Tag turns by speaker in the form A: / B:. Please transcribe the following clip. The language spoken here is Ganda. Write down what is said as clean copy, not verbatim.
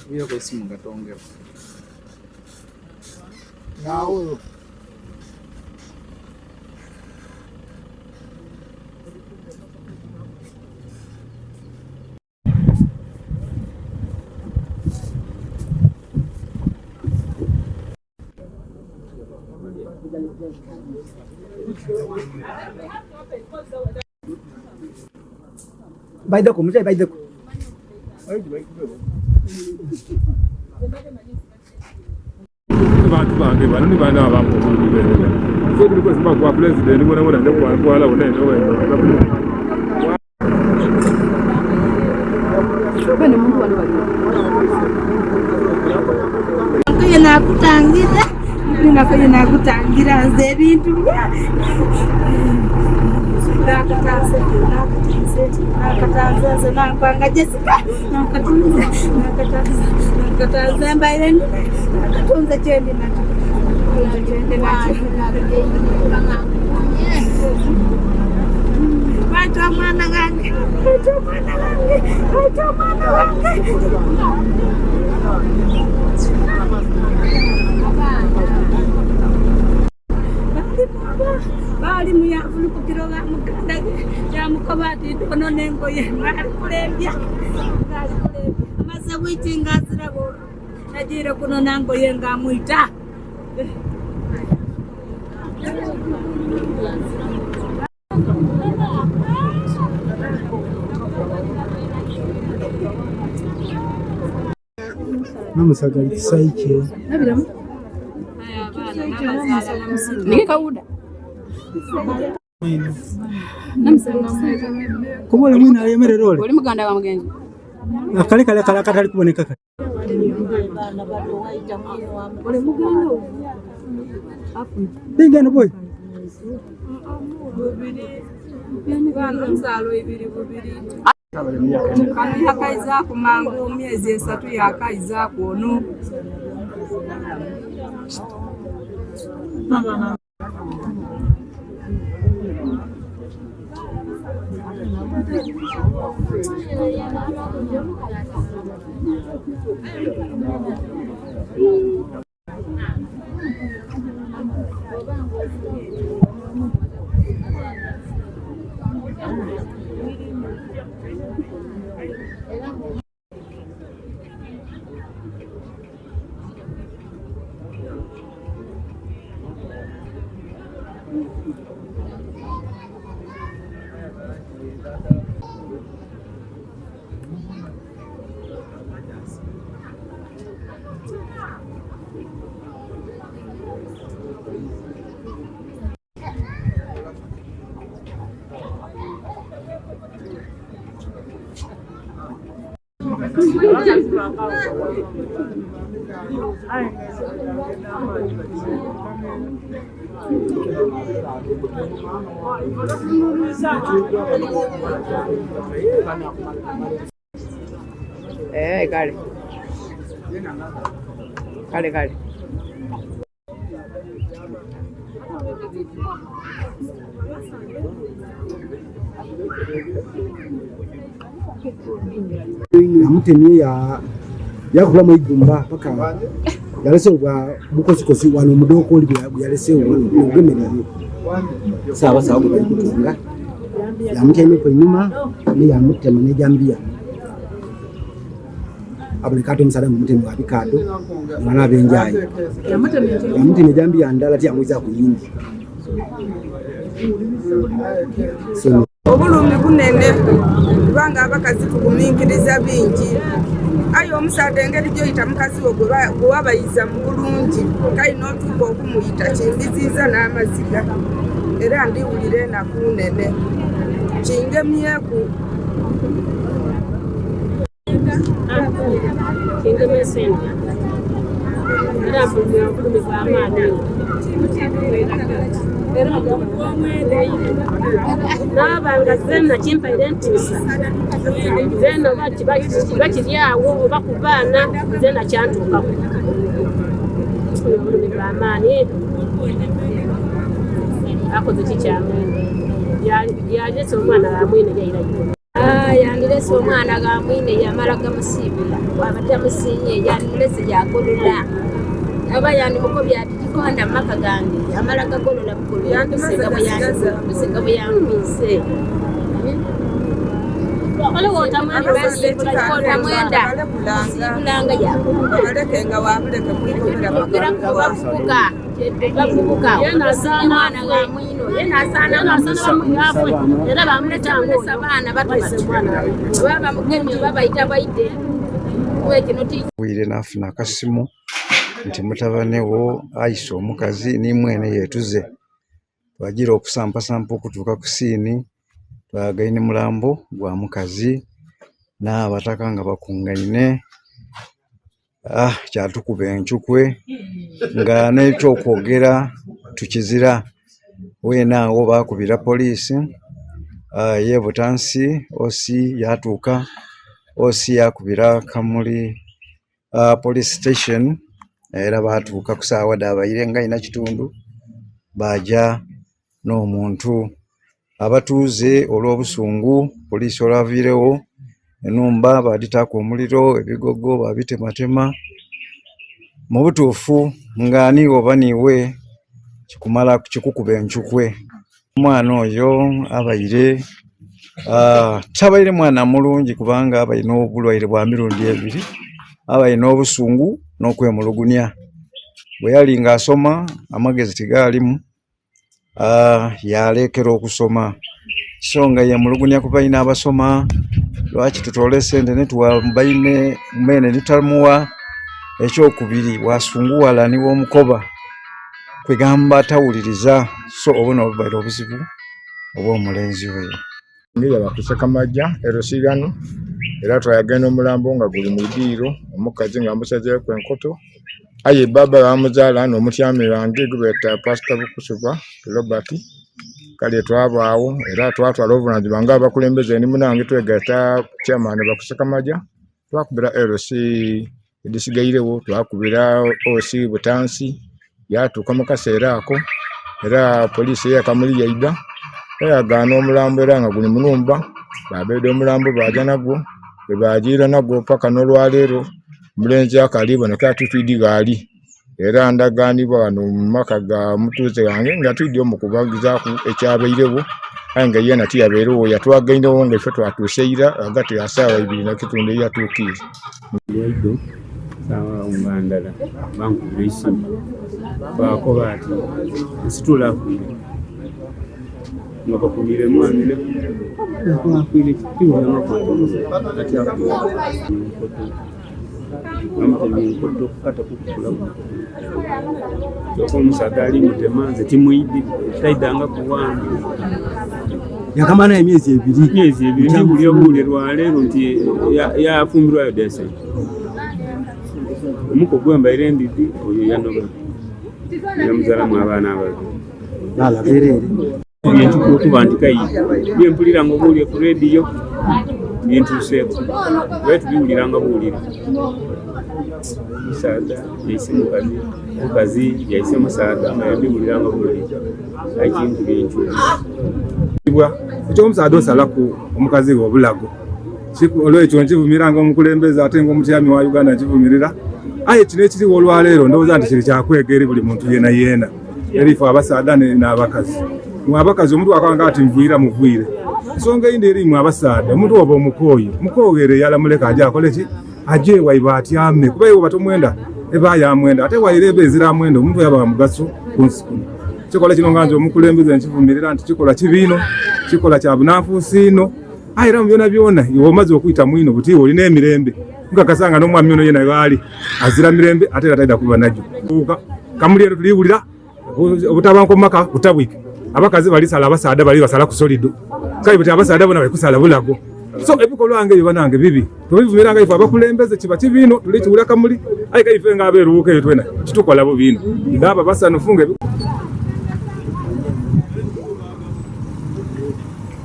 A: Hiyo kwa simu ngatongea. Na huyo
B: Bay ko mzee, bay ko.
C: Abantu bange bano ni bana abamubulira. So tuli kwesiba kwa president ngona ndio kwa la unene wewe.
D: Bene Mungu alibariki.
E: Ngoye nakutangira. Ninafanya nakutangira nze bintu bya. Nakataza nakwanga Jessica nakataza mbaile nakatunza chendi nacho wacha mwana wangu bali muyavulu kukiroga mukanda ya mukabati kono nengoye mali kulembya amaze witingazira bo najira kuno nangoye ngamwita
B: namusagali kisaike
D: Nabiramu. Ni kauda.
B: kubona mwina yemerera ole
D: Oli muganda wa mugenzi.
B: akale kale katali kuboneka kale
D: Oli muganda.
B: bingano boy
E: yani bana mzalo ibiri bubiri kandi yakaiza kumangu miezi 3 yakaiza kuno
D: Kale. Kale.
B: Namutemye yakula mu igumba paka yalese bwa bukozikozi wano mudoko oli yalese ugemerere sawa bwa kutunga yamutemye ko inyuma ni yamutema ne jambia abule kato msalamu mutemi wa bikado mwana benjaye yamutemye jambia ndala ti amwiza ku yindi so
E: obulumi bunene kubanga abakazi tukuminkiriza bingi ayo omusaadde engeri gyoyita mukazi wo gwe wabayiza mu bulungi kalina otuuka okumuyita kimbiziiza n'amaziga era ndiwulira enaku nene kingemyeku
F: Nabanga zena chimpa identity zena bati yawo bakubana zena chantuka ni bamani ako zichicha ya yeso mwana amwene yaira Yandilese omwana gamwine yamala gamusibira wabata musinye yandilese yakolola aba yandi mukobya atikonda maka gange yamala gakolola mukolo yandisenga bwe yampise Wale wota mwenda wota mwenda kulanga ya
E: alekenga wabuleka
F: kira kubakuka bakuka yena sana ga mwino yena sana muyafwe era bamuleta ngo sabana batwese mwana baba mugemi baba itabaite wekinoti
G: wire nafuna akasimu nti mutabanewo ayise omukazi ni mwene yetuze twagira okusampa okutuuka ku siini twagaine mulambo gwa mukazi n'abataka nga bakungaine kyatukuba enchukwe nga n'ekyokwogera tukizira wenaawo bakubira polisi ye Butansi osi yatuuka osi yakubira Kamuli police station era batuuka ku saawa dabaire nga ina kitundu baja n'omuntu abatuuze olw'obusungu polisi olwaviirewo enumba baditaako omuliro ebigogo babitematema mu butuufu ng'ani oba niwe kikumala kikukuba enchukwe omwana oyo abaire tabaire mwana mulungi kubanga abaine obulwaire bwa mirundi ebiri abaine obusungu n'okwemulugunya bwe yali ng'asoma amagezi tigaalimu yalekera okusoma songa ye mulugunya kubaina abasoma lwaki tutole sente netuwabaine mene nitamuwa ekyokubiri wasunguwala niwo omukoba kwegamba tawuliriza so obona obubaire obuzibu oba omulenzi we
C: ngira bakuseka majja erosigano era twayagenda omulambo nga guli mu ddiiro omukazi nga musajja kwenkoto aye baba bamuzaala n'omutyami wange gubeta Pastor Bukusuba Robert kale twabaawo era twatwala obuvunaanyizibwa nga abakulembeze ni munange twegata chairman bakuseka majja twakubira LC edisigairewo twakubira OC Butansi yatuuka mu kaseera ako era polisi ya Kamuli yaida yagana omulambo era nga guli munumba babeede omulambo baja nagwo bebajiira nagwo paka n'olwaleero mulenzi akaliboneka tutwidi gaali era ndaganibwa wano mu maka ga mutuuze wange nga twidi omukubagizaku ekyabairewo aye nga yena tiyabeerewo yatwagainewo nga ife twatuuseira agati ya saawa 2 na kitundu yatuukire
H: Lwaido sawa ungandala bankubira isimu bakoba ati nsitula kwire nga bakubire mwamire kwire kitiwa n'amafoto ati akwire amutemi nkoto kata kukulamu kyoko omusaga ali mutemanze timuidi taidanga kuwange
B: yakamana emyezi ebiri
H: ndibuli obulire lwaleero nti yafumbirwayo dese omuko gwembaire endidi oyo yanoba yamuzalamu abaana ababiri
B: nalaberere
H: byentukuba nti kayi byempulira nga obuulire ku rediyo byentuuseeko bwe tubiwuliranga buwulire musaada yaise mukazi yaise musaada nga yabiwuliranga buwulire ekintu byenkyuka
C: ekyomusaada osalaku omukazi we obulago olwekyo nkivumiranga omukulembeze ate ng'omutyami wa Uganda nkivumirira aye kino ekiriwo olwaleero ndowooza nti kiri kyakwega eri buli muntu yena yena erifu abasaada n'abakazi mwe abakazi omuntu wakanga ati nvuira muvuire ensonga eyindi erimu abasaada omuntu oba mukooyere yalamuleka aje akoleki aje waiba atyame kuba iwe batomwenda eba yamwenda ate waire eba ezira mwenda omuntu yaba mugaso kunsikuni kikola kino nga nze omukulembeze nkivumirira nti kikola kibiino kikola kya bunaanfuusi ino aye era mu byona byona iwe omaze okuyita mwino buti olina emirembe nkakasanga n'omwami ono yena waali azira mirembe ate era taida kuba najjo Kamuli eno tuliwulira obutabanko maka butabwike abakazi balisala abasaada bali basala ku solido kale buti abasaada bona bali kusala bulago so ebikolwa nga ebyo banange bibi tubivumira nga ife abakulembeze kiba kibiino tulikiwula Kamuli aye kaife nga abeeruwuka eyo twena kitukola bo biino ngaba basanufunga